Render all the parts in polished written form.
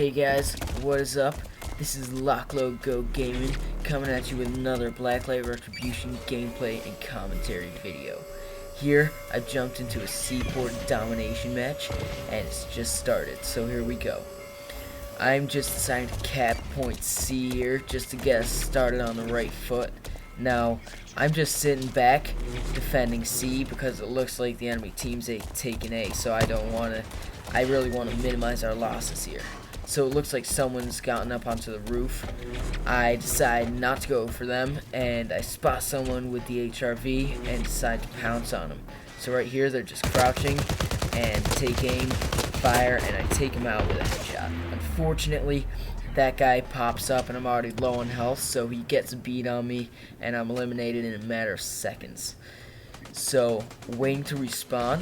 Hey guys, what is up? This is Lockload Go Gaming coming at you with another Blacklight Retribution gameplay and commentary video. Here, I've jumped into a Seaport Domination match and it's just started, so here we go. I'm just deciding to cap point C here just to get us started on the right foot. Now, I'm just sitting back defending C because it looks like the enemy team's taking A, so I really want to minimize our losses here. So it looks like someone's gotten up onto the roof. I decide not to go for them, and I spot someone with the HRV and decide to pounce on them. So right here, they're just crouching and take aim, fire, and I take him out with a headshot. Unfortunately, that guy pops up and I'm already low on health, so he gets a beat on me and I'm eliminated in a matter of seconds. So, waiting to respawn,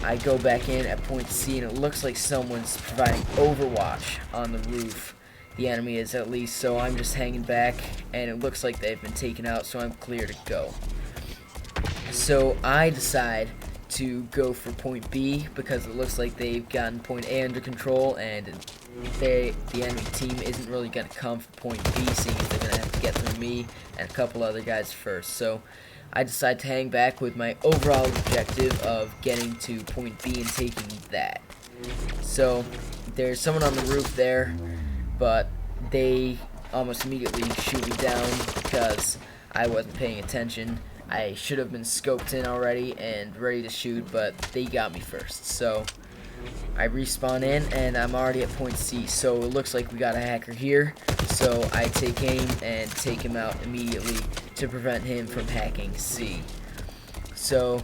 I go back in at point C and it looks like someone's providing overwatch on the roof. The enemy is at least, so I'm just hanging back and it looks like they've been taken out, so I'm clear to go. So I decide to go for point B because it looks like they've gotten point A under control and the enemy team isn't really going to come for point B, seeing as they're going to have to get through me and a couple other guys first. So I decide to hang back with my overall objective of getting to point B and taking that. So there's someone on the roof there, but they almost immediately shoot me down because I wasn't paying attention. I should have been scoped in already and ready to shoot, but they got me first. So I respawn in and I'm already at point C, so it looks like we got a hacker here. So I take aim and take him out immediately to prevent him from hacking C. So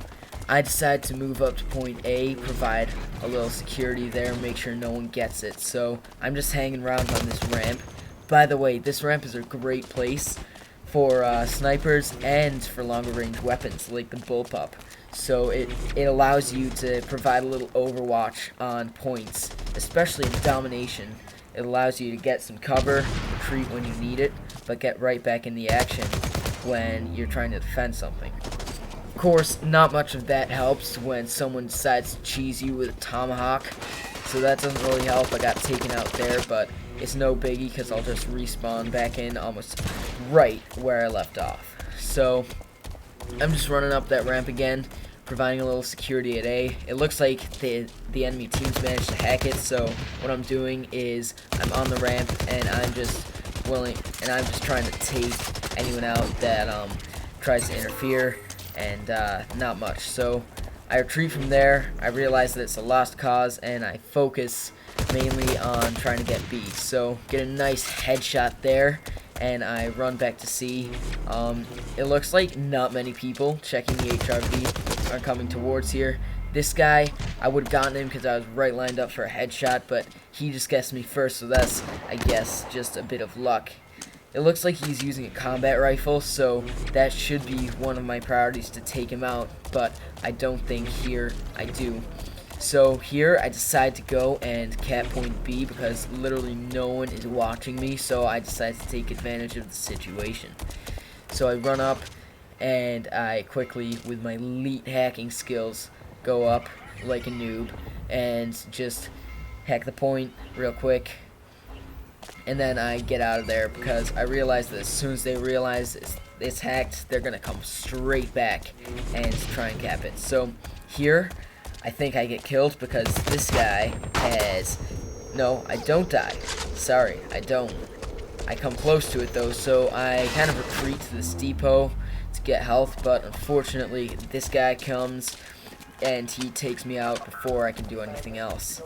I decide to move up to point A, provide a little security there, make sure no one gets it. So I'm just hanging around on this ramp. By the way, this ramp is a great place for snipers and for longer range weapons like the bullpup. So it allows you to provide a little overwatch on points, especially in Domination. It allows you to get some cover, retreat when you need it, but get right back in the action when you're trying to defend something. Of course, not much of that helps when someone decides to cheese you with a tomahawk, so that doesn't really help. I got taken out there, but it's no biggie because I'll just respawn back in almost right where I left off. So I'm just running up that ramp again, providing a little security at A. It looks like the enemy team's managed to hack it, so what I'm doing is I'm on the ramp and I'm just trying to take anyone out that tries to interfere, and not much. So I retreat from there. I realize that it's a lost cause and I focus mainly on trying to get B. So get a nice headshot there and I run back to C. It looks like not many people checking the HRV are coming towards here. This guy, I would have gotten him because I was right lined up for a headshot, but he just gets me first, so that's, I guess, just a bit of luck. It looks like he's using a combat rifle, so that should be one of my priorities to take him out, but I don't think here I do. So here I decide to go and cap point B because literally no one is watching me, so I decide to take advantage of the situation. So I run up and I quickly, with my elite hacking skills, go up like a noob and just hack the point real quick. And then I get out of there because I realize that as soon as they realize it's hacked, they're going to come straight back and try and cap it. So here, I think I get killed because this guy has... No, I don't die. Sorry, I don't. I come close to it though, so I kind of retreat to this depot to get health, but unfortunately this guy comes and he takes me out before I can do anything else.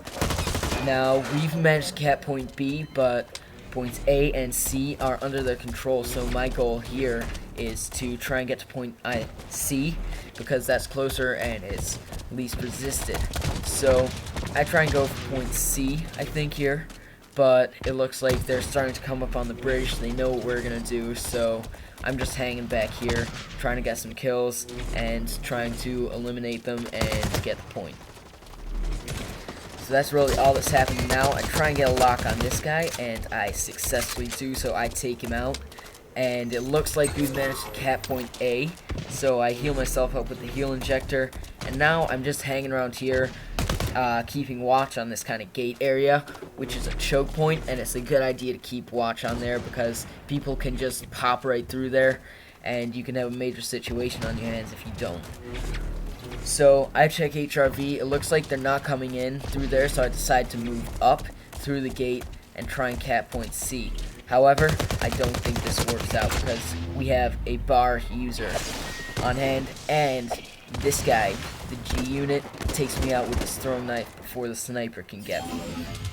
Now, we've managed to cap point B, but points A and C are under their control, so my goal here is to try and get to point C because that's closer and it's least resisted. So I try and go for point C, I think, here, but it looks like they're starting to come up on the bridge. They know what we're going to do, so I'm just hanging back here, trying to get some kills and trying to eliminate them and get the point. So that's really all that's happening now. I try and get a lock on this guy, and I successfully do, so I take him out. And it looks like we've managed to cap point A, so I heal myself up with the heal injector. And now I'm just hanging around here, keeping watch on this kind of gate area, which is a choke point, and it's a good idea to keep watch on there because people can just pop right through there, and you can have a major situation on your hands if you don't. So I check HRV. It looks like they're not coming in through there, so I decide to move up through the gate and try and cap point C. However, I don't think this works out because we have a bar user on hand, and this guy, the G unit, takes me out with his throwing knife before the sniper can get me.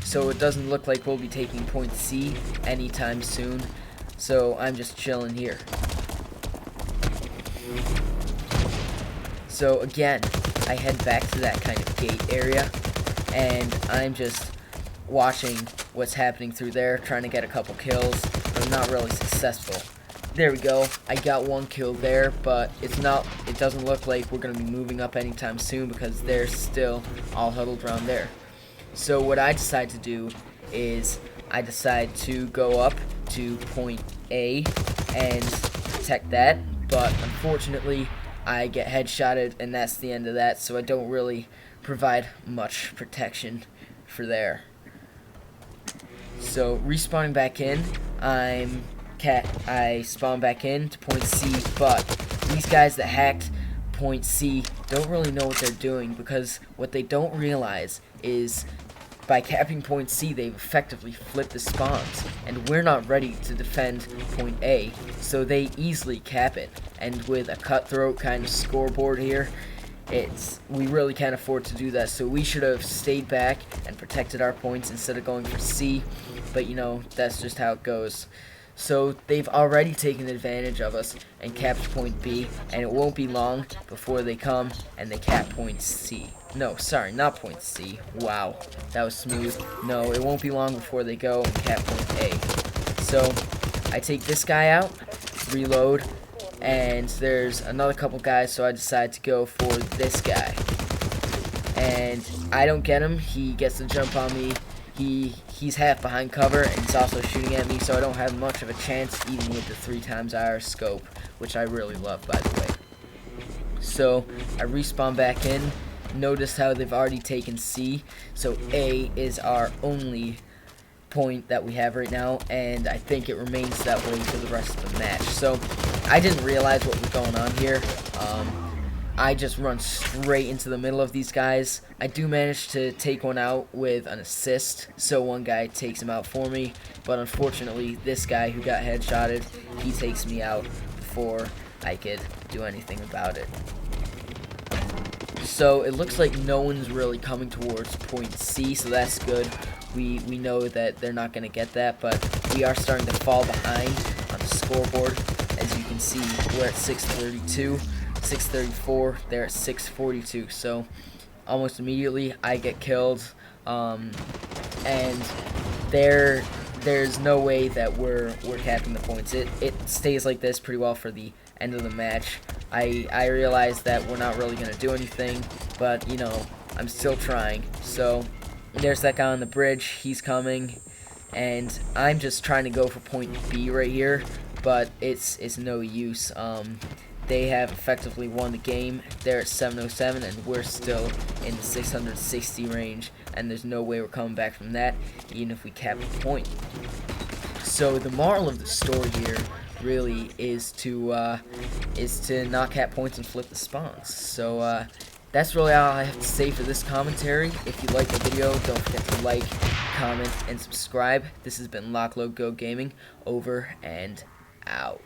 So it doesn't look like we'll be taking point C anytime soon, so I'm just chilling here. So again, I head back to that kind of gate area, and I'm just watching what's happening through there, trying to get a couple kills, but I'm not really successful. There we go. I got one kill there, but it doesn't look like we're going to be moving up anytime soon because they're still all huddled around there. So what I decide to do is I decide to go up to point A and protect that, but unfortunately I get headshotted, and that's the end of that, so I don't really provide much protection for there. So respawning back in, I spawn back in to point C, but these guys that hacked point C don't really know what they're doing, because what they don't realize is by capping point C, they've effectively flipped the spawns, and we're not ready to defend point A, so they easily cap it. And with a cutthroat kind of scoreboard here, we really can't afford to do that, so we should have stayed back and protected our points instead of going for C, but you know, that's just how it goes. So they've already taken advantage of us and capped point B, and it won't be long before they come and they cap point C. No, sorry, not point C. Wow, that was smooth. No, it won't be long before they go and cap point A. So I take this guy out, reload, and there's another couple guys, so I decide to go for this guy. And I don't get him. He gets the jump on me. He's half behind cover, and he's also shooting at me, so I don't have much of a chance, even with the 3x IR scope, which I really love, by the way. So I respawn back in. Notice how they've already taken C, so A is our only point that we have right now, and I think it remains that way for the rest of the match. So I didn't realize what was going on here. I just run straight into the middle of these guys. I do manage to take one out with an assist, so one guy takes him out for me, but unfortunately this guy who got headshotted, he takes me out before I could do anything about it. So it looks like no one's really coming towards point C, so that's good. We know that they're not going to get that, but we are starting to fall behind on the scoreboard. As you can see, we're at 632, 634, they're at 642, so almost immediately I get killed, and there's no way that we're capping the points. It stays like this pretty well for the end of the match. I realize that we're not really going to do anything, but you know, I'm still trying. So there's that guy on the bridge, he's coming, and I'm just trying to go for point B right here, but it's no use. They have effectively won the game. They're at 707, and we're still in the 660 range, and there's no way we're coming back from that, even if we cap a point. So the moral of the story here really is to not cap points and flip the spawns. So that's really all I have to say for this commentary. If you like the video, don't forget to like, comment, and subscribe. This has been Blacklight Go Gaming, over and out.